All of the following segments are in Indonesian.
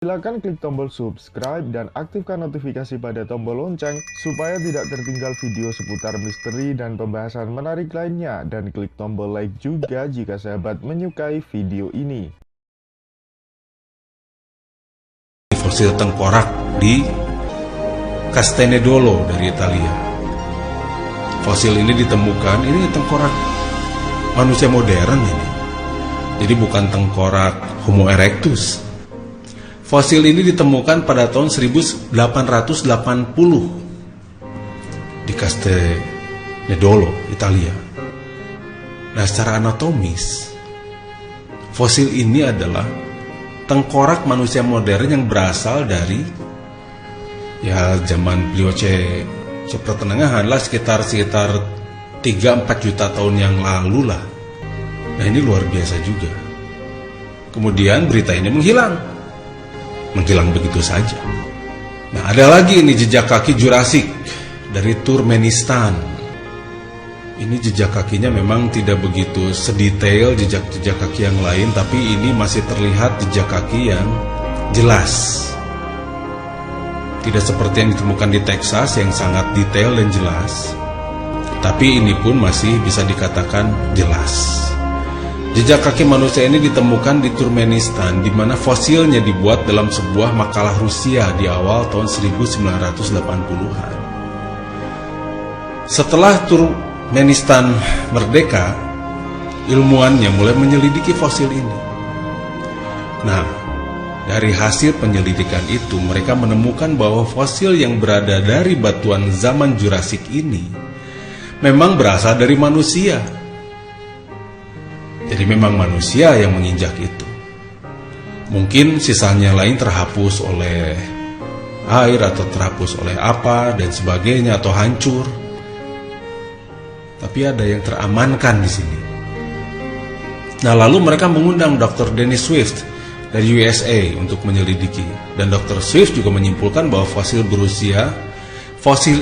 Silakan klik tombol subscribe dan aktifkan notifikasi pada tombol lonceng supaya tidak tertinggal video seputar misteri dan pembahasan menarik lainnya, dan klik tombol like juga jika sahabat menyukai video ini. Fosil tengkorak di Castanedolo dari Italia. Fosil ini ditemukan, ini tengkorak manusia modern ini. Jadi bukan tengkorak Homo erectus. Fosil ini ditemukan pada tahun 1880 di Castanedolo, Italia. Nah, secara anatomis, fosil ini adalah tengkorak manusia modern yang berasal dari zaman Pliocene pertengahan lah, sekitar 3-4 juta tahun yang lalu lah. Nah, ini luar biasa juga. Kemudian berita ini menghilang begitu saja. Nah, ada lagi ini jejak kaki Jurassic dari Turkmenistan. Ini jejak kakinya memang tidak begitu sedetail jejak kaki yang lain, tapi ini masih terlihat jejak kaki yang jelas. Tidak seperti yang ditemukan di Texas yang sangat detail dan jelas, tapi ini pun masih bisa dikatakan jelas. Jejak kaki manusia ini ditemukan di Turkmenistan, di mana fosilnya dibuat dalam sebuah makalah Rusia di awal tahun 1980-an. Setelah Turkmenistan merdeka, ilmuwannya mulai menyelidiki fosil ini. Nah, dari hasil penyelidikan itu, mereka menemukan bahwa fosil yang berada dari batuan zaman Jurassic ini memang berasal dari manusia. Jadi memang manusia yang menginjak itu. Mungkin sisanya lain terhapus oleh air atau terhapus oleh apa dan sebagainya, atau hancur. Tapi ada yang teramankan di sini. Nah, lalu mereka mengundang Dr. Dennis Swift dari USA untuk menyelidiki. Dan Dr. Swift juga menyimpulkan bahwa fosil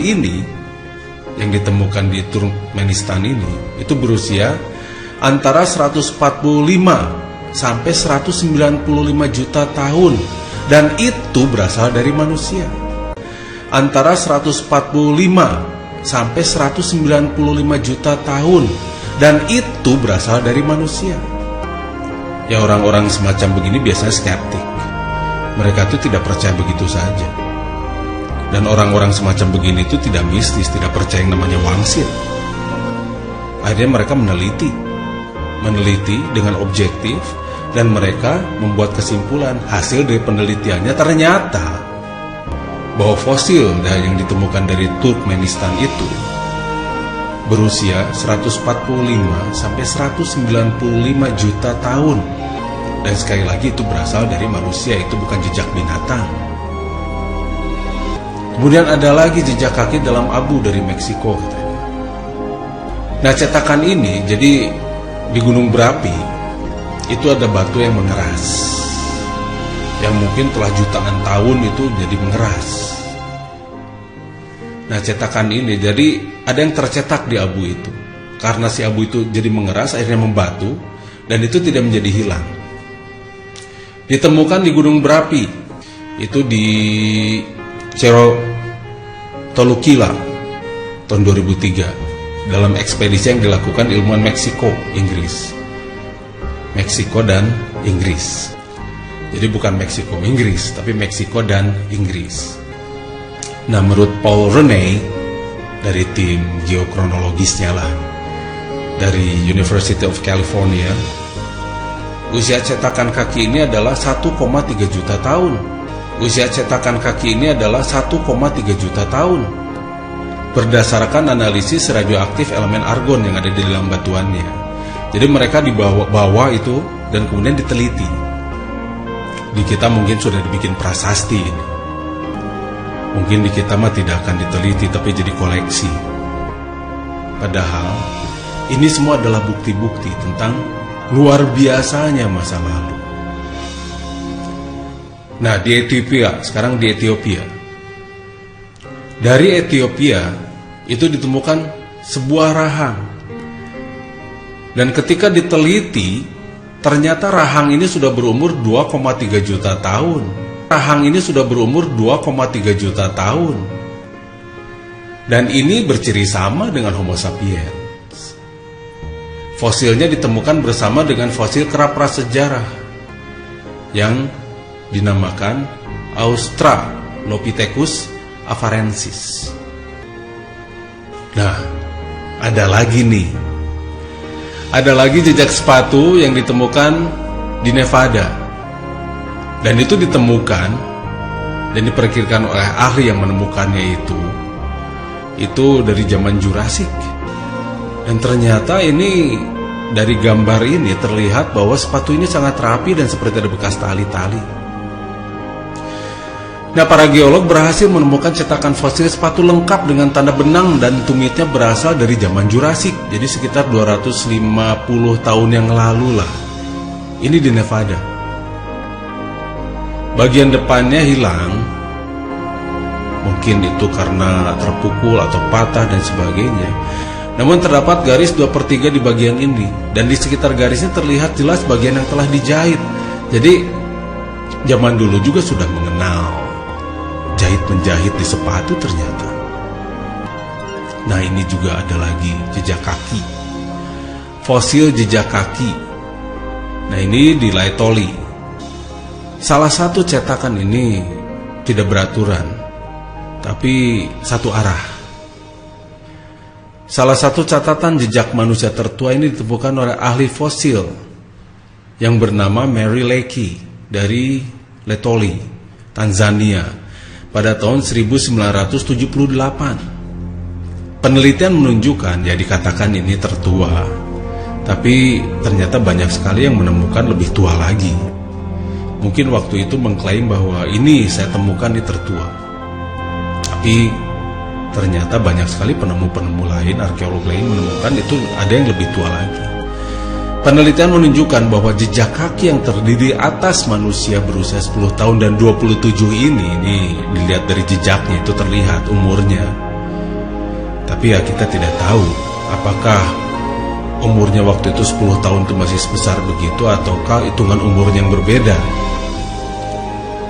ini yang ditemukan di Turkmenistan ini itu berusia antara 145 sampai 195 juta tahun, dan itu berasal dari manusia. Antara 145 sampai 195 juta tahun, dan itu berasal dari manusia. Ya, orang-orang semacam begini biasanya skeptik. Mereka itu tidak percaya begitu saja. Dan orang-orang semacam begini itu tidak mistis, tidak percaya yang namanya wangsit. Akhirnya mereka meneliti dengan objektif, dan mereka membuat kesimpulan. Hasil dari penelitiannya ternyata bahwa fosil yang ditemukan dari Turkmenistan itu berusia 145 sampai 195 juta tahun. Dan sekali lagi itu berasal dari manusia, itu bukan jejak binatang. Kemudian ada lagi jejak kaki dalam abu dari Meksiko katanya. Nah, cetakan ini, jadi di gunung berapi itu ada batu yang mengeras, yang mungkin telah jutaan tahun itu jadi mengeras. Nah, cetakan ini, jadi ada yang tercetak di abu itu. Karena si abu itu jadi mengeras, akhirnya membatu, dan itu tidak menjadi hilang. Ditemukan di gunung berapi itu di Cerro Toluquila tahun 2003 dalam ekspedisi yang dilakukan ilmuwan Meksiko dan Inggris. Jadi bukan Meksiko Inggris, tapi Meksiko dan Inggris. Nah, menurut Paul Rene dari tim geokronologisnya lah dari University of California, usia cetakan kaki ini adalah 1,3 juta tahun. Usia cetakan kaki ini adalah 1,3 juta tahun. Berdasarkan analisis radioaktif elemen argon yang ada di dalam batuannya. Jadi mereka dibawa itu dan kemudian diteliti. Di kita mungkin sudah dibikin prasasti ini. Mungkin di kita mah tidak akan diteliti, tapi jadi koleksi. Padahal ini semua adalah bukti-bukti tentang luar biasanya masa lalu. Nah, di Ethiopia, sekarang di Ethiopia. Dari Ethiopia itu ditemukan sebuah rahang. Dan ketika diteliti, ternyata rahang ini sudah berumur 2,3 juta tahun. rahang ini sudah berumur 2,3 juta tahun. Dan ini berciri sama dengan Homo sapiens. Fosilnya ditemukan bersama dengan fosil kera prasejarah yang dinamakan Australopithecus afarensis. Nah, ada lagi nih. Ada lagi jejak sepatu yang ditemukan di Nevada. Dan itu ditemukan dan diperkirakan oleh ahli yang menemukannya itu dari zaman Jurassic. Dan ternyata ini dari gambar ini terlihat bahwa sepatu ini sangat rapi dan seperti ada bekas tali-tali. Nah, para geolog berhasil menemukan cetakan fosil sepatu lengkap dengan tanda benang dan tumitnya berasal dari zaman Jurassic. Jadi sekitar 250 tahun yang lalu lah. Ini di Nevada. Bagian depannya hilang. Mungkin itu karena terpukul atau patah dan sebagainya. Namun terdapat garis 2/3 di bagian ini. Dan di sekitar garisnya terlihat jelas bagian yang telah dijahit. Jadi zaman dulu juga sudah mengenal jahit-menjahit di sepatu ternyata. Nah, ini juga ada lagi jejak kaki. Fosil jejak kaki. Nah, ini di Laetoli. Salah satu cetakan ini tidak beraturan, tapi satu arah. Salah satu catatan jejak manusia tertua ini ditemukan oleh ahli fosil yang bernama Mary Leakey dari Laetoli, Tanzania, pada tahun 1978. Penelitian menunjukkan, ya dikatakan ini tertua, tapi ternyata banyak sekali yang menemukan lebih tua lagi. Mungkin waktu itu mengklaim bahwa ini saya temukan di tertua, tapi ternyata banyak sekali penemu-penemu lain, arkeolog lain menemukan itu ada yang lebih tua lagi. Penelitian menunjukkan bahwa jejak kaki yang terdiri atas manusia berusia 10 tahun dan 27 ini dilihat dari jejaknya itu terlihat umurnya. Tapi ya kita tidak tahu apakah umurnya waktu itu 10 tahun itu masih sebesar begitu ataukah hitungan umurnya yang berbeda.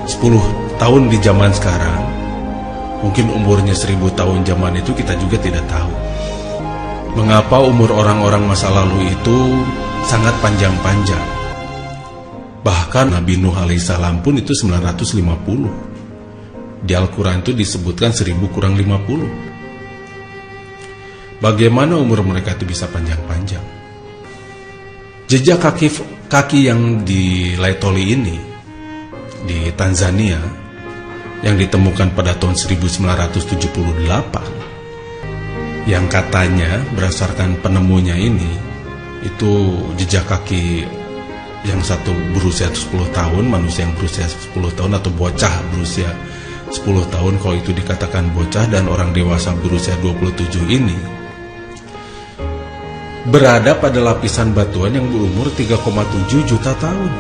10 tahun di zaman sekarang, mungkin umurnya 1000 tahun zaman itu kita juga tidak tahu. Mengapa umur orang-orang masa lalu itu sangat panjang-panjang? Bahkan Nabi Nuh alaihissalam pun itu 950. Di Al-Quran itu disebutkan 1000 kurang 50. Bagaimana umur mereka itu bisa panjang-panjang? Jejak kaki yang di Laetoli ini, di Tanzania, yang ditemukan pada tahun 1978, yang katanya berdasarkan penemunya ini, itu jejak kaki yang satu berusia 10 tahun, manusia yang berusia 10 tahun atau bocah berusia 10 tahun kalau itu dikatakan bocah, dan orang dewasa berusia 27 ini berada pada lapisan batuan yang berumur 3,7 juta tahun.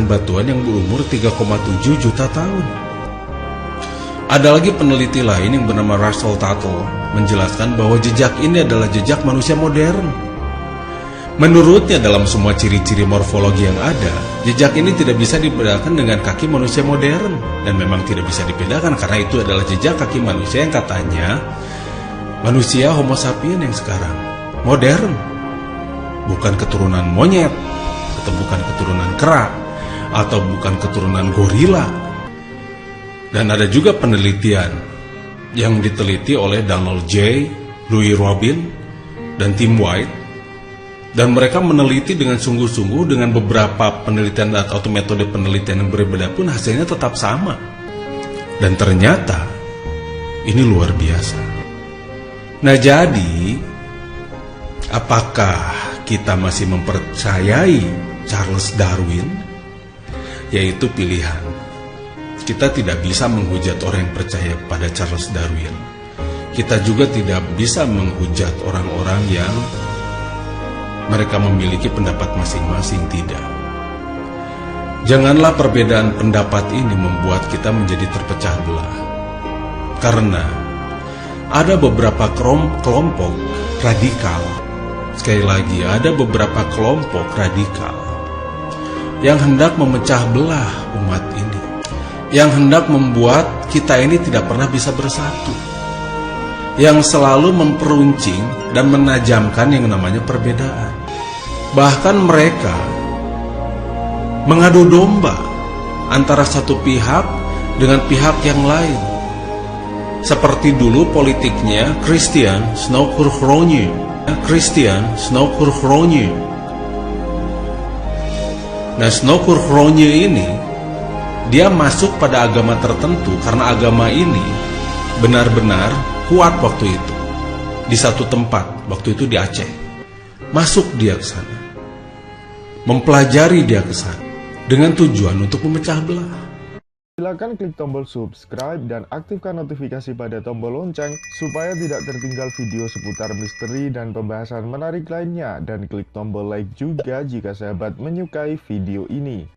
Batuan yang berumur 3,7 juta tahun. Ada lagi peneliti lain yang bernama Russell Tuttle menjelaskan bahwa jejak ini adalah jejak manusia modern. Menurutnya dalam semua ciri-ciri morfologi yang ada, jejak ini tidak bisa dibedakan dengan kaki manusia modern. Dan memang tidak bisa dibedakan karena itu adalah jejak kaki manusia yang katanya manusia Homo sapiens yang sekarang modern. Bukan keturunan monyet, atau bukan keturunan kera, atau bukan keturunan gorila. Dan ada juga penelitian yang diteliti oleh Donald J., Louis Robin, dan Tim White. Dan mereka meneliti dengan sungguh-sungguh dengan beberapa penelitian atau metode penelitian yang berbeda pun hasilnya tetap sama. Dan ternyata ini luar biasa. Nah, jadi apakah kita masih mempercayai Charles Darwin? Yaitu pilihan. Kita tidak bisa menghujat orang yang percaya pada Charles Darwin. Kita juga tidak bisa menghujat orang-orang yang mereka memiliki pendapat masing-masing, tidak. Janganlah perbedaan pendapat ini membuat kita menjadi terpecah belah. Karena ada beberapa kelompok radikal. Sekali lagi, ada beberapa kelompok radikal yang hendak memecah belah umat ini, yang hendak membuat kita ini tidak pernah bisa bersatu, yang selalu memperuncing dan menajamkan yang namanya perbedaan. Bahkan mereka mengadu domba antara satu pihak dengan pihak yang lain. Seperti dulu politiknya Christian Snowkurchronie. Nah, Snowkurchronie ini dia masuk pada agama tertentu karena agama ini benar-benar kuat waktu itu. Di satu tempat, waktu itu di Aceh. Masuk dia ke sana. Mempelajari dia ke sana dengan tujuan untuk memecah belah. Silakan klik tombol subscribe dan aktifkan notifikasi pada tombol lonceng supaya tidak tertinggal video seputar misteri dan pembahasan menarik lainnya, dan klik tombol like juga jika sahabat menyukai video ini.